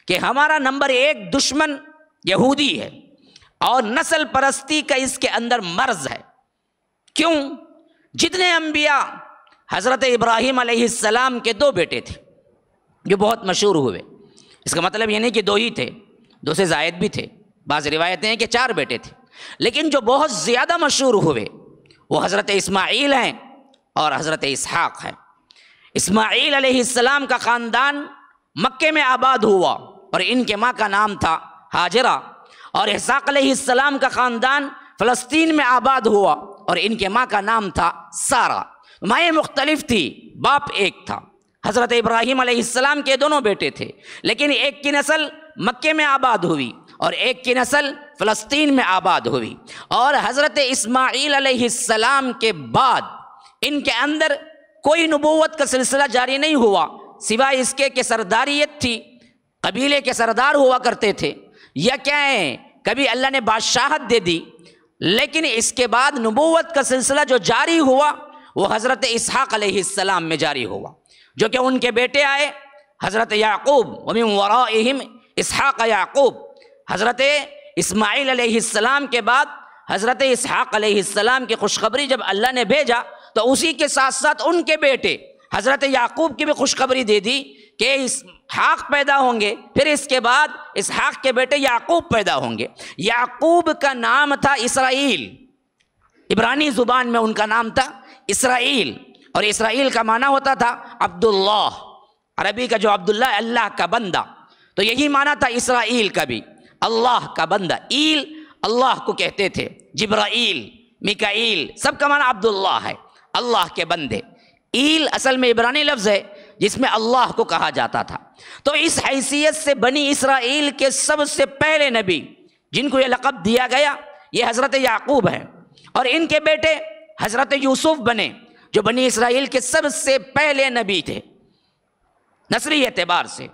کہ ہمارا نمبر 1 دشمن یہودی ہے اور نسل پرستی کا اس کے اندر مرض ہے۔ کیوں؟ جتنے انبیاء، حضرت ابراہیم علیہ السلام کے 2 بیٹے تھے جو بہت مشہور ہوئے، اس کا مطلب یہ نہیں کہ 2 ہی تھے، 2 سے زائد بھی تھے، بعض روایتیں ہیں کہ 4 بیٹے تھے، لیکن جو بہت زیادہ مشہور ہوئے وہ حضرت اسماعیل ہیں اور حضرت اسحاق ہیں۔ اسماعیل علیہ السلام کا خاندان مکے میں آباد ہوا اور ان کے ماں کا نام تھا ہاجرہ، اور اسحاق علیہ السلام کا خاندان فلسطین میں آباد ہوا اور ان کے ماں کا نام تھا سارہ۔ مائیں مختلف تھی، باپ ایک تھا۔ حضرت ابراہیم علیہ السلام کے دونوں بیٹے تھے، لیکن ایک کی نسل مکے میں آباد ہوئی اور ایک کی نسل فلسطین میں آباد ہوئی۔ اور حضرت اسماعیل علیہ السلام کے بعد ان کے اندر کوئی نبوت کا سلسلہ جاری نہیں ہوا، سوائے اس کے کہ سرداریت تھی، قبیلے کے سردار ہوا کرتے تھے، یا کیا ہے کبھی اللہ نے بادشاہت دے دی، لیکن اس کے بعد نبوت کا سلسلہ جو جاری ہوا وہ حضرت اسحاق علیہ السلام میں جاری ہوا، جو کہ ان کے بیٹے آئے حضرت یعقوب، ومن ورائہم اسحاق یعقوب۔ حضرت اسماعیل علیہ السلام کے بعد حضرت اسحاق علیہ السلام کی خوشخبری جب اللہ نے بھیجا تو اسی کے ساتھ ساتھ ان کے بیٹے حضرت یعقوب کی بھی خوشخبری دے دی کہ اسحاق پیدا ہوں گے، پھر اس کے بعد اسحاق کے بیٹے یعقوب پیدا ہوں گے۔ یعقوب کا نام تھا اسرائیل، عبرانی زبان میں ان کا نام تھا اسرائیل، اور اسرائیل کا معنی ہوتا تھا عبداللہ، عربی کا جو عبداللہ ہے اللہ کا بندہ، تو یہی معنی تھا اسرائیل کا بھی، اللہ کا بندہ۔ ایل اللہ کو کہتے تھے، جبرائیل، میکائیل، سب کا معنی عبداللہ ہے، اللہ کے بندے۔ ایل اصل میں عبرانی لفظ ہے جس میں اللہ کو کہا جاتا تھا۔ تو اس حیثیت سے بنی اسرائیل کے سب سے پہلے نبی جن کو یہ لقب دیا گیا یہ حضرت یعقوب ہیں، اور ان کے بیٹے حضرت یوسف بنے جو بنی اسرائیل کے سب سے پہلے نبی تھے نسلی اعتبار سے۔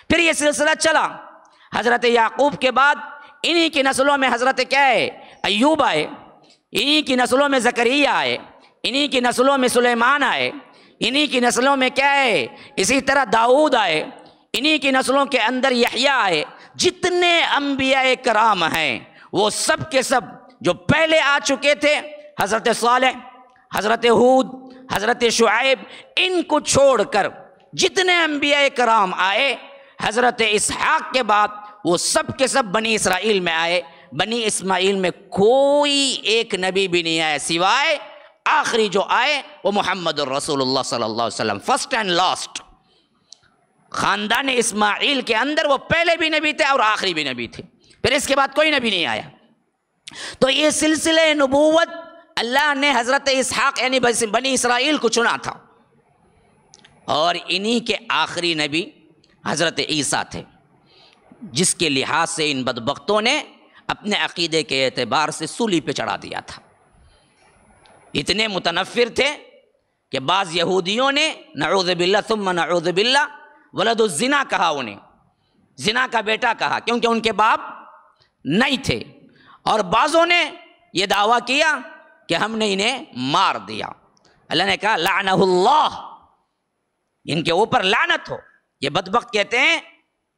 پھر یہ سلسلہ چلا، حضرت یعقوب کے بعد انہی کی نسلوں میں حضرت کیا ہے ایوب آئے، انہی کی نسلوں میں زکریا آئے، انہی کی نسلوں میں سلیمان آئے، انہی کی نسلوں میں کیا ہے اسی طرح داؤد آئے، انہی کی نسلوں کے اندر یحییٰ آئے۔ جتنے انبیاء کرام ہیں وہ سب کے سب جو پہلے آ چکے تھے، حضرت صالح، حضرت ہود، حضرت شعیب، ان کو چھوڑ کر جتنے انبیاء کرام آئے حضرت اسحاق کے بعد وہ سب کے سب بنی اسرائیل میں آئے۔ بنی اسماعیل میں کوئی ایک نبی بھی نہیں آیا سوائے آخری جو آئے وہ محمد الرسول اللہ صلی اللہ علیہ وسلم، فرسٹ اینڈ لاسٹ۔ خاندان اسماعیل کے اندر وہ پہلے بھی نبی تھے اور آخری بھی نبی تھے، پھر اس کے بعد کوئی نبی نہیں آیا۔ تو یہ سلسلہ نبوت اللہ نے حضرت اسحاق یعنی بنی اسرائیل کو چنا تھا، اور انہی کے آخری نبی حضرت عیسیٰ تھے، جس کے لحاظ سے ان بدبختوں نے اپنے عقیدے کے اعتبار سے سولی پہ چڑھا دیا تھا۔ اتنے متنفر تھے کہ بعض یہودیوں نے نعوذ باللہ ثم نعوذ باللہ ولد الزنا کہا، انہیں زنا کا بیٹا کہا، کیونکہ ان کے باپ نہیں تھے، اور بعضوں نے یہ دعویٰ کیا کہ ہم نے انہیں مار دیا۔ اللہ نے کہا لعنہ اللہ، ان کے اوپر لعنت ہو۔ یہ بدبخت کہتے ہیں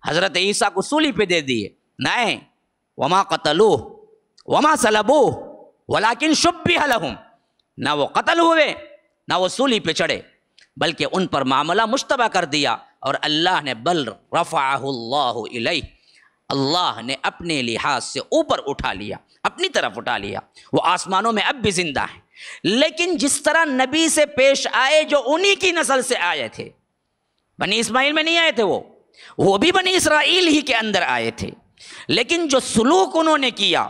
حضرت عیسیٰ کو سولی پہ دے دیے، نہیں، وما قتلوہ وما صلبوہ ولکن شبہ لہم، نہ وہ قتل ہوئے نہ وہ سولی پہ چڑھے، بلکہ ان پر معاملہ مشتبہ کر دیا، اور اللہ نے بل رفعہ اللہ الیہ، اللہ نے اپنے لحاظ سے اوپر اٹھا لیا، اپنی طرف اٹھا لیا، وہ آسمانوں میں اب بھی زندہ ہیں۔ لیکن جس طرح نبی سے پیش آئے جو انہی کی نسل سے آئے تھے، بنی اسماعیل میں نہیں آئے تھے، وہ بھی بنی اسرائیل ہی کے اندر آئے تھے، لیکن جو سلوک انہوں نے کیا،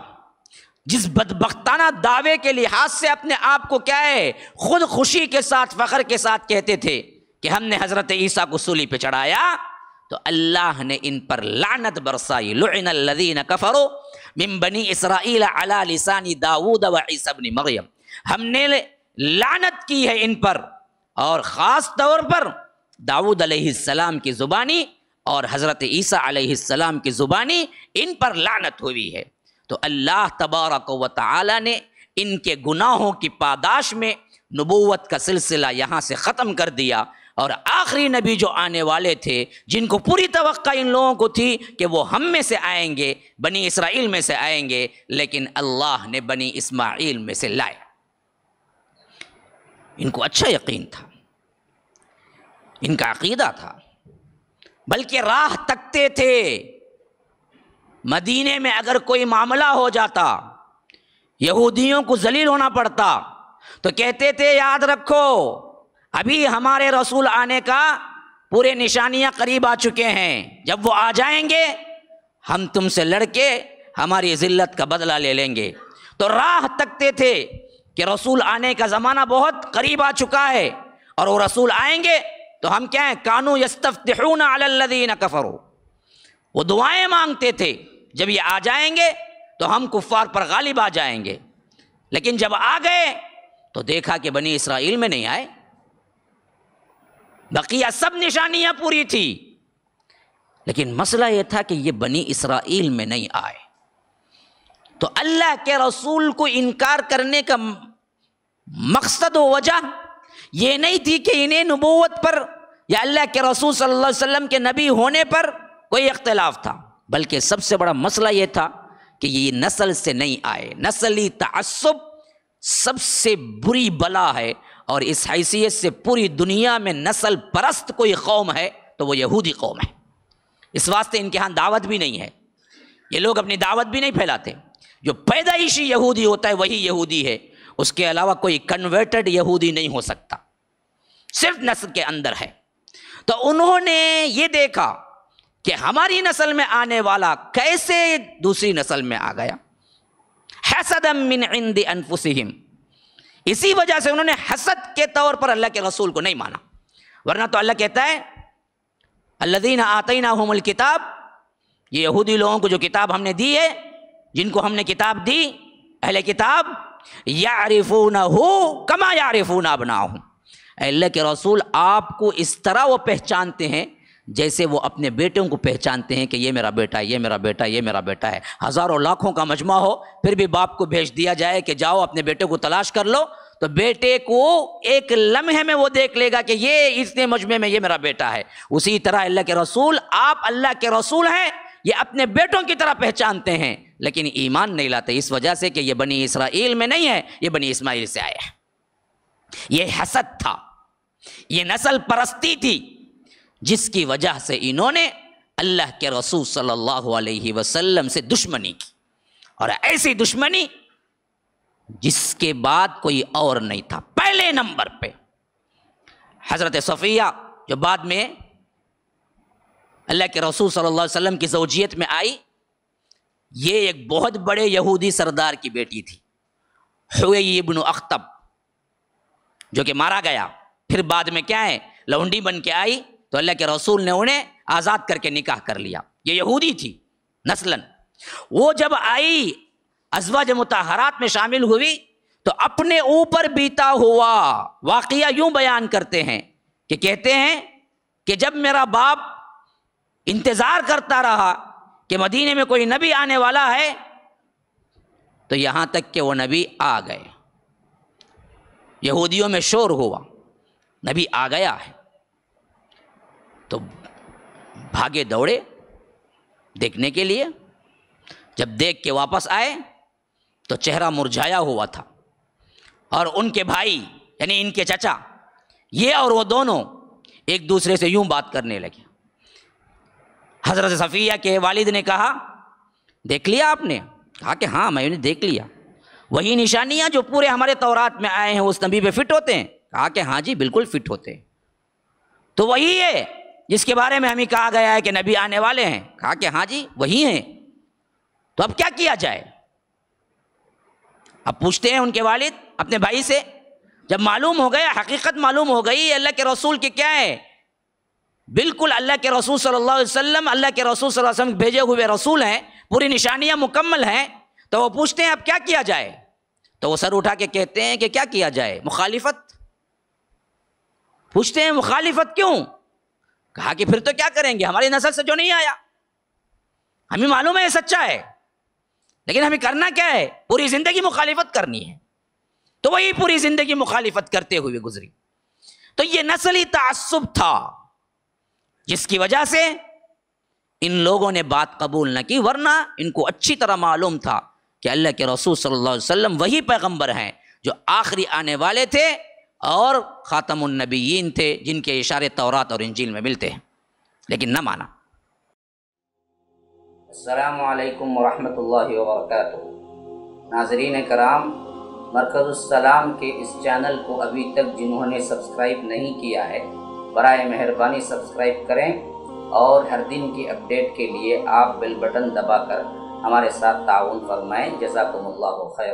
جس بدبختانہ دعوے کے لحاظ سے اپنے آپ کو کیا ہے خود خوشی کے ساتھ فخر کے ساتھ کہتے تھے کہ ہم نے حضرت عیسیٰ کو سولی پہ چڑھایا، تو اللہ نے ان پر لعنت برسائی۔ لعن الذین کفروا من بنی اسرائیل علی لسان داؤد و عیسیٰ ابن مریم، ہم نے لعنت کی ہے ان پر، اور خاص طور پر داؤد علیہ السلام کی زبانی اور حضرت عیسیٰ علیہ السلام کی زبانی، ان پر لعنت ہوئی ہے۔ تو اللہ تبارک و تعالی نے ان کے گناہوں کی پاداش میں نبوت کا سلسلہ یہاں سے ختم کر دیا، اور آخری نبی جو آنے والے تھے جن کو پوری توقع ان لوگوں کو تھی کہ وہ ہم میں سے آئیں گے، بنی اسرائیل میں سے آئیں گے، لیکن اللہ نے بنی اسماعیل میں سے لائے۔ ان کو اچھا یقین تھا، ان کا عقیدہ تھا، بلکہ راہ تکتے تھے۔ مدینے میں اگر کوئی معاملہ ہو جاتا، یہودیوں کو ذلیل ہونا پڑتا، تو کہتے تھے یاد رکھو ابھی ہمارے رسول آنے کا پورے نشانیاں قریب آ چکے ہیں، جب وہ آ جائیں گے ہم تم سے لڑ کے ہماری ذلت کا بدلہ لے لیں گے۔ تو راہ تکتے تھے کہ رسول آنے کا زمانہ بہت قریب آ چکا ہے، اور وہ رسول آئیں گے تو ہم کیا ہیں، کانوا یستفتحون علی الذین کفروا، وہ دعائیں مانگتے تھے جب یہ آ جائیں گے تو ہم کفار پر غالب آ جائیں گے۔ لیکن جب آ گئے تو دیکھا کہ بنی اسرائیل میں نہیں آئے، بقیہ سب نشانیاں پوری تھی، لیکن مسئلہ یہ تھا کہ یہ بنی اسرائیل میں نہیں آئے۔ تو اللہ کے رسول کو انکار کرنے کا مقصد و وجہ یہ نہیں تھی کہ انہیں نبوت پر یا اللہ کے رسول صلی اللہ علیہ وسلم کے نبی ہونے پر کوئی اختلاف تھا، بلکہ سب سے بڑا مسئلہ یہ تھا کہ یہ نسل سے نہیں آئے۔ نسلی تعصب سب سے بری بلا ہے، اور اس حیثیت سے پوری دنیا میں نسل پرست کوئی قوم ہے تو وہ یہودی قوم ہے۔ اس واسطے ان کے ہاں دعوت بھی نہیں ہے، یہ لوگ اپنی دعوت بھی نہیں پھیلاتے۔ جو پیدائشی یہودی ہوتا ہے وہی یہودی ہے، اس کے علاوہ کوئی کنورٹڈ یہودی نہیں ہو سکتا، صرف نسل کے اندر ہے۔ تو انہوں نے یہ دیکھا کہ ہماری نسل میں آنے والا کیسے دوسری نسل میں آ گیا، حسدا من عند انفسہم، اسی وجہ سے انہوں نے حسد کے طور پر اللہ کے رسول کو نہیں مانا۔ ورنہ تو اللہ کہتا ہے الذین آتیناہم الکتاب، یہ یہودی لوگوں کو جو کتاب ہم نے دی ہے، جن کو ہم نے کتاب دی، اہل کتاب، یعرفونہ کما یعرفون ابناءہم، اے اللہ کے رسول آپ کو اس طرح وہ پہچانتے ہیں جیسے وہ اپنے بیٹوں کو پہچانتے ہیں کہ یہ میرا بیٹا ہے، یہ میرا بیٹا ہے، یہ میرا بیٹا ہے۔ ہزاروں لاکھوں کا مجمع ہو پھر بھی باپ کو بھیج دیا جائے کہ جاؤ اپنے بیٹے کو تلاش کر لو، تو بیٹے کو ایک لمحے میں وہ دیکھ لے گا کہ یہ اس نے مجمع میں یہ میرا بیٹا ہے۔ اسی طرح اللہ کے رسول، آپ اللہ کے رسول ہیں، یہ اپنے بیٹوں کی طرح پہچانتے ہیں، لیکن ایمان نہیں لاتے، اس وجہ سے کہ یہ بنی اسرائیل میں نہیں ہے، یہ بنی اسماعیل سے آئے ہیں۔ یہ حسد تھا، یہ نسل پرستی تھی، جس کی وجہ سے انہوں نے اللہ کے رسول صلی اللہ علیہ وسلم سے دشمنی کی، اور ایسی دشمنی جس کے بعد کوئی اور نہیں تھا۔ پہلے نمبر پہ حضرت صفیہ جو بعد میں اللہ کے رسول صلی اللہ علیہ وسلم کی زوجیت میں آئی، یہ ایک بہت بڑے یہودی سردار کی بیٹی تھی، حوی ابن اخطب، جو کہ مارا گیا، پھر بعد میں کیا ہے لونڈی بن کے آئی، تو اللہ کے رسول نے انہیں آزاد کر کے نکاح کر لیا۔ یہ یہودی تھی نسلاً۔ وہ جب آئی ازواج مطہرات میں شامل ہوئی تو اپنے اوپر بیتا ہوا واقعہ یوں بیان کرتے ہیں کہ کہتے ہیں کہ جب میرا باپ انتظار کرتا رہا کہ مدینے میں کوئی نبی آنے والا ہے، تو یہاں تک کہ وہ نبی آ گئے، یہودیوں میں شور ہوا نبی آ گیا ہے، تو بھاگے دوڑے دیکھنے کے لیے۔ جب دیکھ کے واپس آئے تو چہرہ مرجھایا ہوا تھا، اور ان کے بھائی یعنی ان کے چچا، یہ اور وہ دونوں ایک دوسرے سے یوں بات کرنے لگے۔ حضرت صفیہ کے والد نے کہا دیکھ لیا آپ نے؟ کہا کہ ہاں میں نے دیکھ لیا، وہی نشانیاں جو پورے ہمارے تورات میں آئے ہیں اس نبی پہ فٹ ہوتے ہیں؟ کہا کہ ہاں جی بالکل فٹ ہوتے ہیں۔ تو وہی ہے جس کے بارے میں ہمیں کہا گیا ہے کہ نبی آنے والے ہیں؟ کہا کہ ہاں جی وہی ہیں۔ تو اب کیا کیا جائے؟ اب پوچھتے ہیں ان کے والد اپنے بھائی سے، جب معلوم ہو گیا، حقیقت معلوم ہو گئی اللہ کے رسول کے کیا ہے، بالکل اللہ کے رسول صلی اللہ علیہ وسلم، اللہ کے رسول صلی اللہ علیہ وسلم بھیجے ہوئے رسول ہیں، پوری نشانیاں مکمل ہیں، تو وہ پوچھتے ہیں اب کیا کیا جائے؟ تو وہ سر اٹھا کے کہتے ہیں کہ کیا کیا جائے؟ مخالفت۔ پوچھتے ہیں مخالفت کیوں؟ کہا کہ پھر تو کیا کریں گے، ہماری نسل سے جو نہیں آیا، ہمیں معلوم ہے یہ سچا ہے، لیکن ہمیں کرنا کیا ہے؟ پوری زندگی مخالفت کرنی ہے۔ تو وہی پوری زندگی مخالفت کرتے ہوئے گزری۔ تو یہ نسلی تعصب تھا جس کی وجہ سے ان لوگوں نے بات قبول نہ کی، ورنہ ان کو اچھی طرح معلوم تھا کہ اللہ کے رسول صلی اللہ علیہ وسلم وہی پیغمبر ہیں جو آخری آنے والے تھے اور خاتم النبیین تھے، جن کے اشارے تورات اور انجیل میں ملتے ہیں، لیکن نہ مانا۔ السلام علیکم ورحمۃ اللہ وبرکاتہ۔ ناظرین کرام، مرکز السلام کے اس چینل کو ابھی تک جنہوں نے سبسکرائب نہیں کیا ہے، برائے مہربانی سبسکرائب کریں، اور ہر دن کی اپڈیٹ کے لیے آپ بیل بٹن دبا کر ہمارے ساتھ تعاون فرمائیں۔ جزاکم اللہ خیر۔